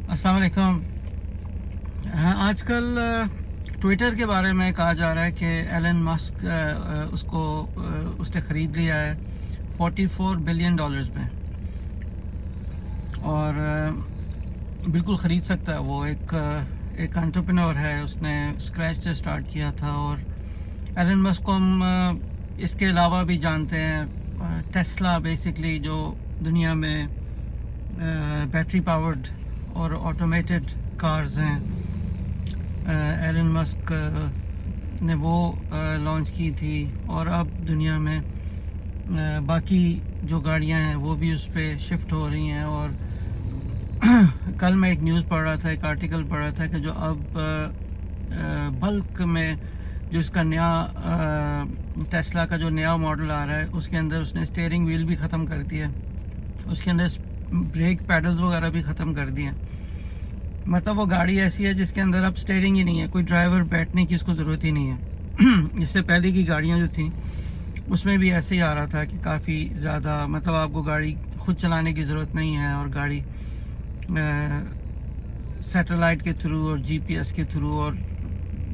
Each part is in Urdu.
السلام علیکم. آج کل ٹویٹر کے بارے میں کہا جا رہا ہے کہ ایلن مسک اس نے خرید لیا ہے $44 بلین میں، اور بالکل خرید سکتا ہے. وہ ایک انٹرپرینور ہے، اس نے اسکریچ سے سٹارٹ کیا تھا. اور ایلن مسک کو ہم اس کے علاوہ بھی جانتے ہیں. ٹیسلا بیسکلی جو دنیا میں بیٹری پاورڈ اور آٹومیٹڈ کارز ہیں، ایلن مسک نے وہ لانچ کی تھی. اور اب دنیا میں باقی جو گاڑیاں ہیں وہ بھی اس پہ شفٹ ہو رہی ہیں. اور کل میں ایک نیوز پڑھ رہا تھا، ایک آرٹیکل پڑھ رہا تھا کہ جو اب بلک میں جو اس کا نیا ٹیسلا کا جو نیا ماڈل آ رہا ہے، اس کے اندر اس نے اسٹیئرنگ ویل بھی ختم کر دیا، اس کے اندر بریک پیڈلز وغیرہ بھی ختم کر دیے. مطلب وہ گاڑی ایسی ہے جس کے اندر اب اسٹیئرنگ ہی نہیں ہے، کوئی ڈرائیور بیٹھنے کی اس کو ضرورت ہی نہیں ہے. اس سے پہلے کی گاڑیاں جو تھیں اس میں بھی ایسے ہی آ رہا تھا کہ کافی زیادہ مطلب آپ کو گاڑی خود چلانے کی ضرورت نہیں ہے، اور گاڑی سیٹلائٹ کے تھرو اور جی پی ایس کے تھرو اور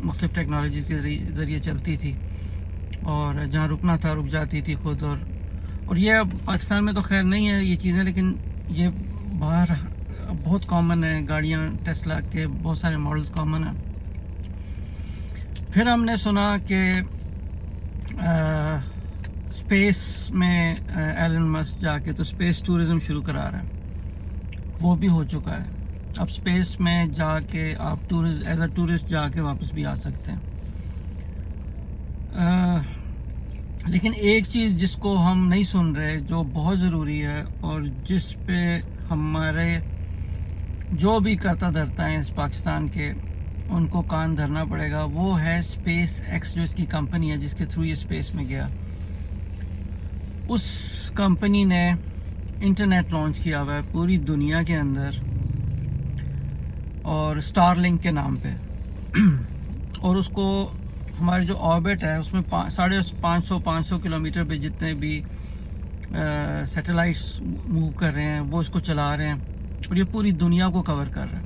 مختلف ٹیکنالوجیز کے ذریعے چلتی تھی، اور جہاں رکنا تھا رک جاتی تھی خود. اور یہ اب پاکستان میں تو خیر نہیں ہے یہ چیزیں، لیکن یہ باہر بہت کامن ہے. گاڑیاں ٹیسلا کے بہت سارے ماڈلز کامن ہیں. پھر ہم نے سنا کہ اسپیس میں ایلن مسک جا کے تو اسپیس ٹورزم شروع کرا رہا ہے. وہ بھی ہو چکا ہے. اب اسپیس میں جا کے آپ ایز اے ٹورسٹ جا کے واپس بھی آ سکتے ہیں. لیکن ایک چیز جس کو ہم نہیں سن رہے، جو بہت ضروری ہے اور جس پہ ہمارے جو بھی کرتا دھرتا ہے اس پاکستان کے، ان کو کان دھرنا پڑے گا، وہ ہے اسپیس ایکس، جو اس کی کمپنی ہے جس کے تھرو یہ اسپیس میں گیا. اس کمپنی نے انٹرنیٹ لانچ کیا ہوا ہے پوری دنیا کے اندر، اور اسٹار لنک کے نام پہ. اور اس کو ہمارے جو آربٹ ہے اس میں 550 کلومیٹر پہ جتنے بھی سیٹلائٹس موو کر رہے ہیں وہ اس کو چلا رہے ہیں، اور یہ پوری دنیا کو کور کر رہا ہے.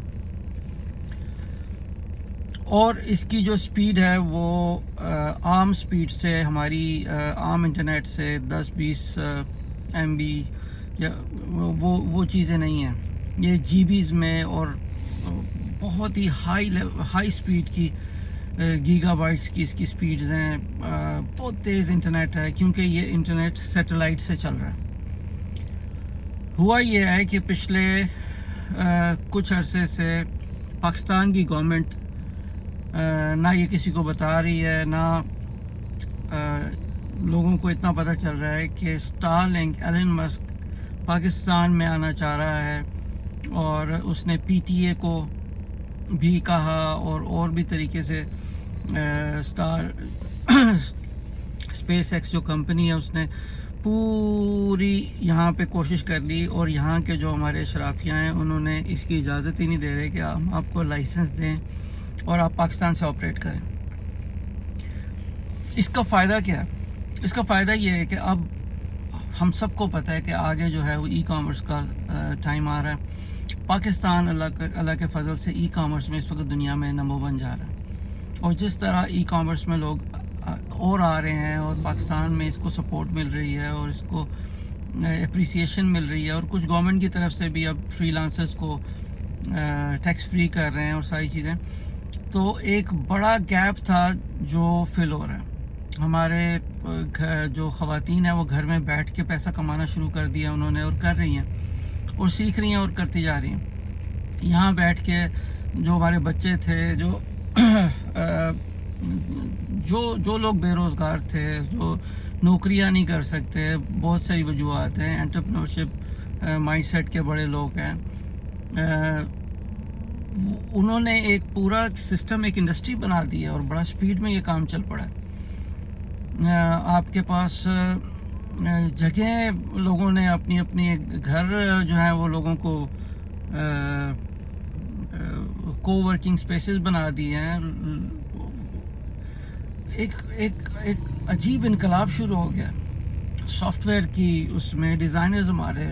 اور اس کی جو سپیڈ ہے وہ عام سپیڈ سے، ہماری عام انٹرنیٹ سے 10-20 MB یا وہ چیزیں نہیں ہیں. یہ GB میں اور بہت ہی ہائی سپیڈ کی گیگا بائٹس کی اس کی سپیڈز ہیں. بہت تیز انٹرنیٹ ہے کیونکہ یہ انٹرنیٹ سیٹلائٹ سے چل رہا ہے. ہوا یہ ہے کہ پچھلے کچھ عرصے سے پاکستان کی گورنمنٹ نہ یہ کسی کو بتا رہی ہے، نہ لوگوں کو اتنا پتہ چل رہا ہے کہ اسٹار لنک ایلن مسک پاکستان میں آنا چاہ رہا ہے. اور اس نے PTA کو بھی کہا، اور بھی طریقے سے اسپیس ایکس جو کمپنی ہے اس نے پوری یہاں پہ کوشش کر لی. اور یہاں کے جو ہمارے اشرافیہ ہیں انہوں نے اس کی اجازت ہی نہیں دے رہے کہ ہم آپ کو لائسنس دیں اور آپ پاکستان سے آپریٹ کریں. اس کا فائدہ کیا ہے؟ اس کا فائدہ یہ ہے کہ اب ہم سب کو پتہ ہے کہ آگے جو ہے وہ ای کامرس کا ٹائم آ رہا ہے. پاکستان اللہ کے فضل سے ای کامرس میں اس وقت دنیا میں نمبر 1 جا رہا ہے. اور جس طرح ای کامرس میں لوگ اور آ رہے ہیں، اور پاکستان میں اس کو سپورٹ مل رہی ہے، اور اس کو اپریسیشن مل رہی ہے، اور کچھ گورنمنٹ کی طرف سے بھی اب فری لانسرز کو ٹیکس فری کر رہے ہیں اور ساری چیزیں، تو ایک بڑا گیپ تھا جو فل ہو رہا ہے. ہمارے جو خواتین ہیں وہ گھر میں بیٹھ کے پیسہ کمانا شروع کر دیا انہوں نے، اور کر رہی ہیں اور سیکھ رہی ہیں اور کرتی جا رہی ہیں. یہاں بیٹھ کے جو ہمارے بچے تھے، جو لوگ بے روزگار تھے، جو نوکریاں نہیں کر سکتے، بہت ساری وجوہات ہیں، انٹرپرینورشپ مائنڈ سیٹ کے بڑے لوگ ہیں، انہوں نے ایک پورا سسٹم، ایک انڈسٹری بنا دی ہے، اور بڑا سپیڈ میں یہ کام چل پڑا ہے. آپ کے پاس جگہ، لوگوں نے اپنی گھر جو ہیں وہ لوگوں کو کو ورکنگ سپیسز بنا دی ہیں. ایک عجیب انقلاب شروع ہو گیا سافٹ ویئر کی. اس میں ڈیزائنرز ہمارے